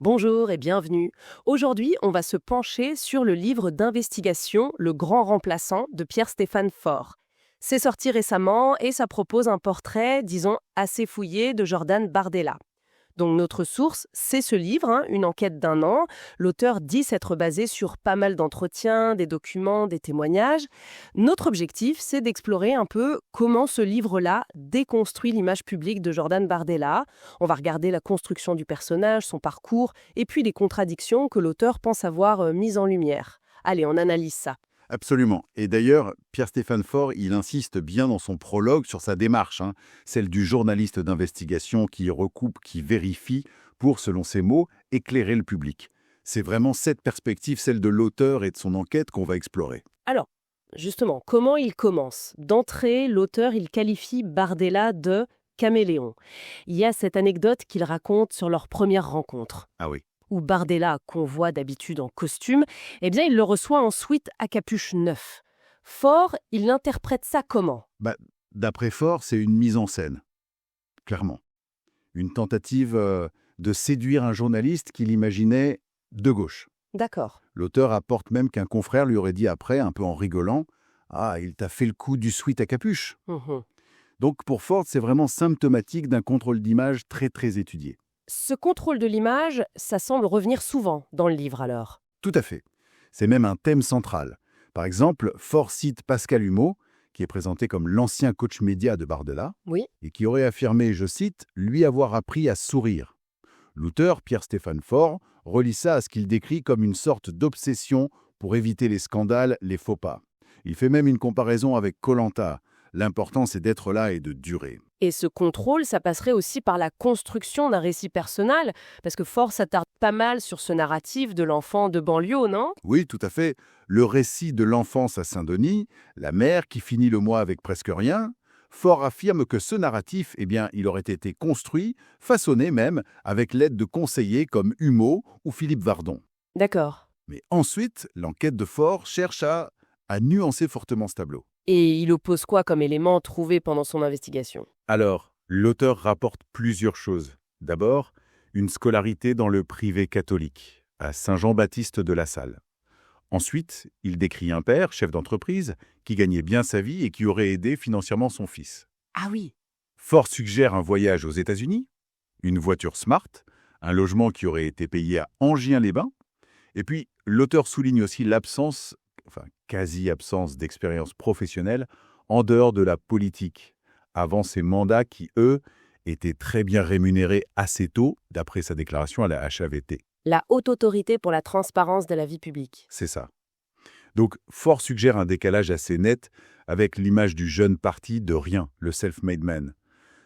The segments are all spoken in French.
Bonjour et bienvenue. Aujourd'hui, on va se pencher sur le livre d'investigation Le Grand Remplaçant de Pierre-Stéphane Faure. C'est sorti récemment et ça propose un portrait, disons, assez fouillé de Jordan Bardella. Donc notre source, c'est ce livre, une enquête d'1 an. L'auteur dit s'être basé sur pas mal d'entretiens, des documents, des témoignages. Notre objectif, c'est d'explorer un peu comment ce livre-là déconstruit l'image publique de Jordan Bardella. On va regarder la construction du personnage, son parcours, et puis les contradictions que l'auteur pense avoir mises en lumière. Allez, on analyse ça. Absolument. Et d'ailleurs, Pierre-Stéphane Faure, il insiste bien dans son prologue sur sa démarche, celle du journaliste d'investigation qui recoupe, qui vérifie, pour, selon ses mots, éclairer le public. C'est vraiment cette perspective, celle de l'auteur et de son enquête, qu'on va explorer. Alors, justement, comment il commence? D'entrée, l'auteur, il qualifie Bardella de caméléon. Il y a cette anecdote qu'il raconte sur leur première rencontre, Ah oui. où Bardella, qu'on voit d'habitude en costume, eh bien, il le reçoit ensuite à capuche neuf. Faure, il interprète ça comment? D'après Faure, c'est une mise en scène, clairement. Une tentative de séduire un journaliste qu'il imaginait de gauche. D'accord. L'auteur apporte même qu'un confrère lui aurait dit après, un peu en rigolant, « Ah, il t'a fait le coup du sweat à capuche ». Mhm. Donc pour Ford, c'est vraiment symptomatique d'un contrôle d'image très très étudié. Ce contrôle de l'image, ça semble revenir souvent dans le livre alors. Tout à fait. C'est même un thème central. Par exemple, Ford cite Pascal Humeau, qui est présenté comme l'ancien coach média de Bardella, Oui. et qui aurait affirmé, je cite, lui avoir appris à sourire. L'auteur, Pierre-Stéphane Faure, relie ça à ce qu'il décrit comme une sorte d'obsession pour éviter les scandales, les faux pas. Il fait même une comparaison avec koh. L'important, c'est d'être là et de durer. Et ce contrôle, ça passerait aussi par la construction d'un récit personnel, parce que Faure s'attarde pas mal sur ce narratif de l'enfant de banlieue, non? Oui, tout à fait. Le récit de l'enfance à Saint-Denis, la mère qui finit le mois avec presque rien, Faure affirme que ce narratif, il aurait été construit, façonné même, avec l'aide de conseillers comme Humeau ou Philippe Vardon. D'accord. Mais ensuite, l'enquête de Faure cherche à nuancer fortement ce tableau. Et il oppose quoi comme élément trouvé pendant son investigation? Alors, l'auteur rapporte plusieurs choses. D'abord, une scolarité dans le privé catholique, à Saint-Jean-Baptiste de la Salle. Ensuite, il décrit un père, chef d'entreprise, qui gagnait bien sa vie et qui aurait aidé financièrement son fils. Ah oui. Ford suggère un voyage aux États-Unis, une voiture Smart, un logement qui aurait été payé à Angien-les-Bains. Et puis, l'auteur souligne aussi l'absence, quasi-absence d'expérience professionnelle en dehors de la politique, avant ces mandats qui, eux, étaient très bien rémunérés assez tôt, d'après sa déclaration à la HAVT. La haute autorité pour la transparence de la vie publique. C'est ça. Donc, Ford suggère un décalage assez net avec l'image du jeune parti de rien, le self-made man.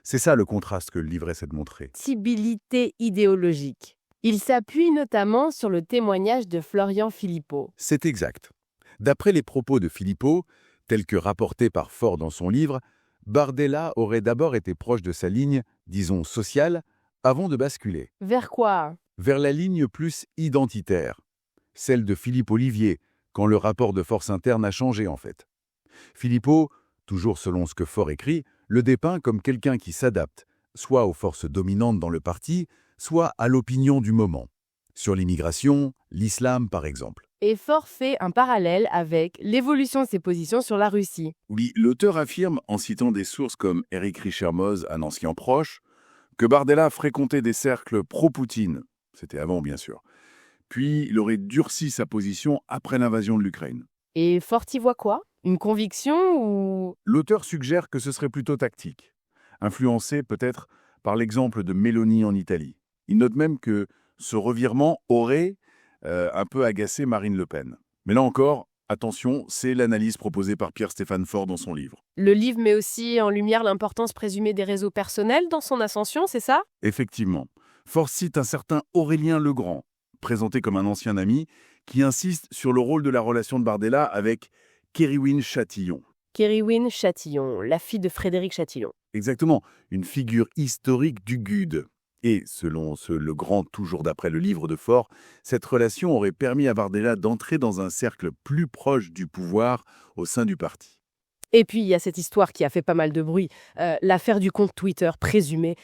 C'est ça le contraste que le livre essaie de montrer. Compatibilité idéologique. Il s'appuie notamment sur le témoignage de Florian Philippot. C'est exact. D'après les propos de Philippot, tels que rapportés par Ford dans son livre, Bardella aurait d'abord été proche de sa ligne, disons sociale, avant de basculer Vers quoi? vers la ligne plus identitaire, celle de Philippe Olivier, quand le rapport de force interne a changé en fait. Philippot, toujours selon ce que Faure écrit, le dépeint comme quelqu'un qui s'adapte, soit aux forces dominantes dans le parti, soit à l'opinion du moment. Sur l'immigration, l'islam par exemple. Et Faure fait un parallèle avec l'évolution de ses positions sur la Russie. Oui, l'auteur affirme, en citant des sources comme Éric Richermoz, un ancien proche, que Bardella fréquentait des cercles pro-Poutine. C'était avant, bien sûr. Puis, il aurait durci sa position après l'invasion de l'Ukraine. Et Faure y voit quoi? Une conviction ou... L'auteur suggère que ce serait plutôt tactique, influencé peut-être par l'exemple de Meloni en Italie. Il note même que ce revirement aurait un peu agacé Marine Le Pen. Mais là encore, attention, c'est l'analyse proposée par Pierre-Stéphane Faure dans son livre. Le livre met aussi en lumière l'importance présumée des réseaux personnels dans son ascension, c'est ça? Effectivement, Faure cite un certain Aurélien Legrand, présenté comme un ancien ami, qui insiste sur le rôle de la relation de Bardella avec Kériwin Chatillon. Kériwin Chatillon, la fille de Frédéric Chatillon. Exactement, une figure historique du GUD. Et, selon Legrand, toujours d'après le livre de Faure, cette relation aurait permis à Bardella d'entrer dans un cercle plus proche du pouvoir au sein du parti. Et puis, il y a cette histoire qui a fait pas mal de bruit, l'affaire du compte Twitter présumé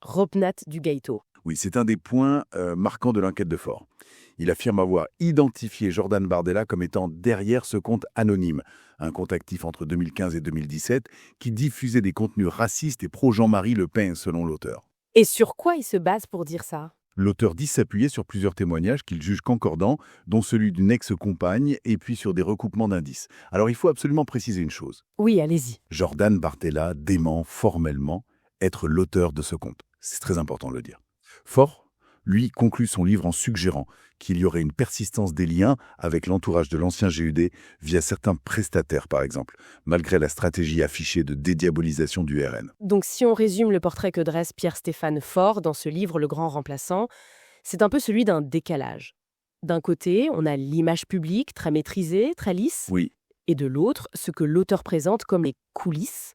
@Ropnat du Gaito. Oui, c'est un des points marquants de l'enquête de Faure. Il affirme avoir identifié Jordan Bardella comme étant derrière ce compte anonyme, un compte actif entre 2015 et 2017, qui diffusait des contenus racistes et pro-Jean-Marie Le Pen, selon l'auteur. Et sur quoi il se base pour dire ça? L'auteur dit s'appuyer sur plusieurs témoignages qu'il juge concordants, dont celui d'une ex-compagne, et puis sur des recoupements d'indices. Alors il faut absolument préciser une chose. Oui, allez-y. Jordan Bardella dément formellement être l'auteur de ce compte. C'est très important de le dire. Faure, lui, conclut son livre en suggérant qu'il y aurait une persistance des liens avec l'entourage de l'ancien GUD via certains prestataires, par exemple, malgré la stratégie affichée de dédiabolisation du RN. Donc si on résume le portrait que dresse Pierre-Stéphane Faure dans ce livre Le Grand Remplaçant, c'est un peu celui d'un décalage. D'un côté, on a l'image publique très maîtrisée, très lisse, Oui, et de l'autre, ce que l'auteur présente comme les coulisses,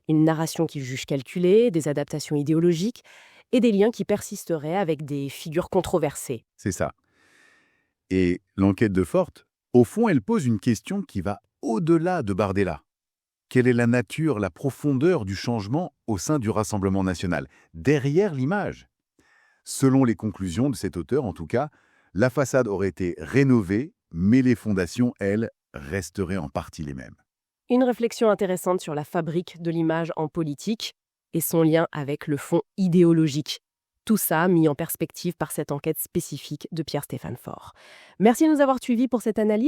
une narration qu'il juge calculée, des adaptations idéologiques et des liens qui persisteraient avec des figures controversées. c'est ça. Et l'enquête de Forte, au fond, elle pose une question qui va au-delà de Bardella. Quelle est la nature, la profondeur du changement au sein du Rassemblement national, derrière l'image? Selon les conclusions de cet auteur, en tout cas, la façade aurait été rénovée, mais les fondations, elles, resteraient en partie les mêmes. Une réflexion intéressante sur la fabrique de l'image en politique et son lien avec le fond idéologique. Tout ça mis en perspective par cette enquête spécifique de Pierre-Stéphane Faure. Merci de nous avoir suivis pour cette analyse.